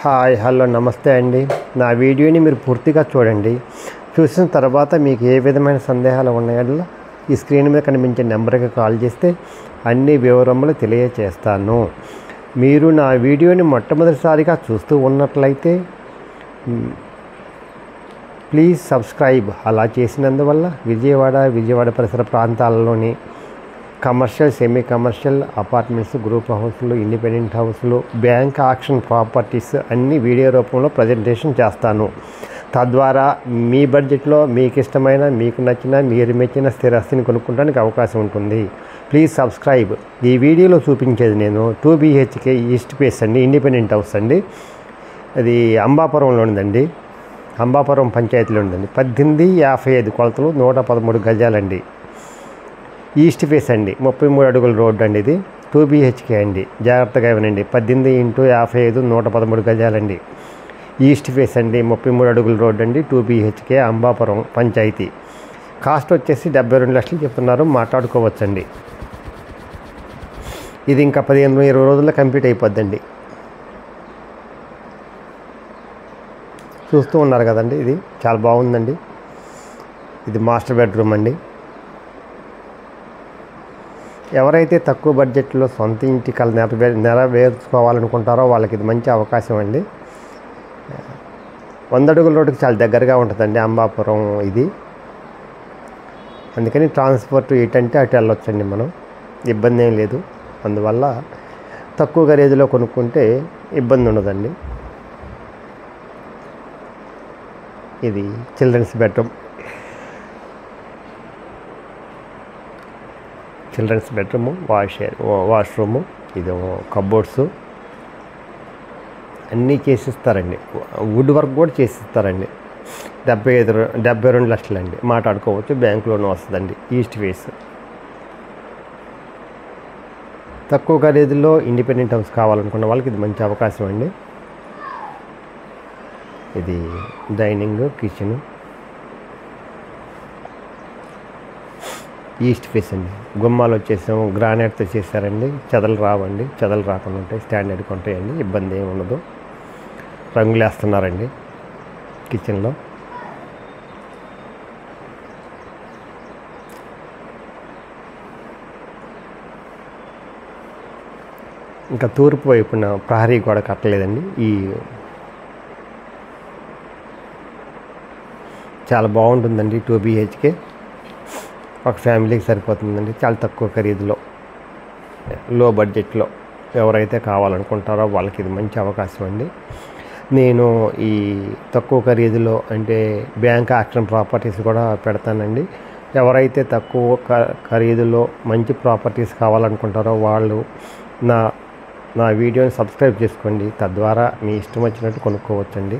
Hi hello నమస్తే అండి. నా వీడియోని మీరు పూర్తిగా చూడండి. చూసిన తర్వాత మీకు ఏ విధమైన సందేహాలు ఉన్నాయో ఈ స్క్రీన్ మీద కనిపించే నెంబర్కి కాల్ చేస్తే అన్ని వివరములు తెలియచేస్తాను. మీరు నా వీడియోని మొట్టమొదటిసారిగా చూస్తూ ఉన్నట్లయితే ప్లీజ్ సబ్స్క్రైబ్. అలా చేసినందువల్ల విజయవాడ పరిసర ప్రాంతాలలోని commercial, semi commercial apartments, group హౌస్లు, ఇండిపెండెంట్ హౌస్లు, బ్యాంక్ ఆక్షన్ ప్రాపర్టీస్ అన్ని వీడియో రూపంలో ప్రజెంటేషన్ చేస్తాను. తద్వారా మీ బడ్జెట్లో మీకు ఇష్టమైన, మీకు నచ్చిన, మీరు మెచ్చిన స్థిరాస్తిని కొనుక్కోవడానికి అవకాశం ఉంటుంది. Please subscribe. ఈ వీడియోలో చూపించేది నేను 2 BHK ఈస్ట్ ఫేస్ అండి, ఇండిపెండెంట్ హౌస్ అండి. అది అంబాపురంలో ఉందండి, అంబాపురం పంచాయతీలో ఉందండి. 1855 కొలతలు, 113 గజాలండి. ఈస్ట్ ఫేస్ అండి, 33 అడుగుల రోడ్డు అండి. ఇది 2 BHK అండి. జాగ్రత్తగా ఇవ్వనండి. 18x55 113 గజాలండి. ఈస్ట్ ఫేస్ అండి, 33 అడుగుల రోడ్డు అండి. 2 BHK అంబాపురం పంచాయతీ. కాస్ట్ వచ్చేసి 72 లక్షలు చెప్తున్నారు, మాట్లాడుకోవచ్చండి. ఇది ఇంకా 15-20 రోజుల్లో కంప్లీట్ అయిపోద్దండి. చూస్తూ ఉన్నారు కదండి, ఇది చాలా బాగుందండి. ఇది మాస్టర్ బెడ్రూమ్ అండి. ఎవరైతే తక్కువ బడ్జెట్లో సొంత ఇంటి కళ నెరవేర్చుకోవాలనుకుంటారో వాళ్ళకి ఇది మంచి అవకాశం అండి. 100 అడుగుల రోడ్డుకి చాలా దగ్గరగా ఉంటుందండి అంబాపురం ఇది. అందుకని ట్రాన్స్పోర్ట్ ఇటంటే అటు వెళ్ళొచ్చండి, మనం ఇబ్బంది ఏం లేదు. అందువల్ల తక్కువ ఖరీదులో కొనుక్కుంటే ఇబ్బంది ఉండదండి. ఇది children's bedroom, children's bedroom, washroom, ఇది కబోర్డ్స్ అన్నీ చేసిస్తారండి. వుడ్ వర్క్ కూడా చేసిస్తారండి. 72 లక్షలండి, మాట్లాడుకోవచ్చు. బ్యాంక్ లోన్ వస్తుందండి. East face. తక్కువ ఖరీదులో ఇండిపెండెంట్ హౌస్ కావాలనుకున్న వాళ్ళకి ఇది మంచి అవకాశం అండి. ఇది డైనింగ్, కిచెన్. ఈస్ట్ ఫేస్ అండి. గుమ్మాలు వచ్చేసాము గ్రానైట్తో చేశారండి. చెదలు రావండి, చెదలు రాకుండా ఉంటాయి, స్టాండర్డ్గా ఉంటాయండి, ఇబ్బంది ఏమి ఉండదు. రంగులు వేస్తున్నారండి కిచెన్లో. ఇంకా తూర్పు వైపున ప్రహరీ గోడ కట్టలేదండి. ఈ చాలా బాగుంటుందండి. 2 BHK ఒక ఫ్యామిలీకి సరిపోతుందండి. చాలా తక్కువ ఖరీదులో, లో బడ్జెట్లో ఎవరైతే కావాలనుకుంటారో వాళ్ళకి ఇది మంచి అవకాశం అండి. నేను ఈ తక్కువ ఖరీదులో అంటే బ్యాంక్ ఆక్షన్ ప్రాపర్టీస్ కూడా పెడతానండి. ఎవరైతే తక్కువ ఖరీదులో మంచి ప్రాపర్టీస్ కావాలనుకుంటారో వాళ్ళు నా వీడియోని సబ్స్క్రైబ్ చేసుకోండి. తద్వారా మీ ఇష్టం వచ్చినట్టు కొనుక్కోవచ్చండి.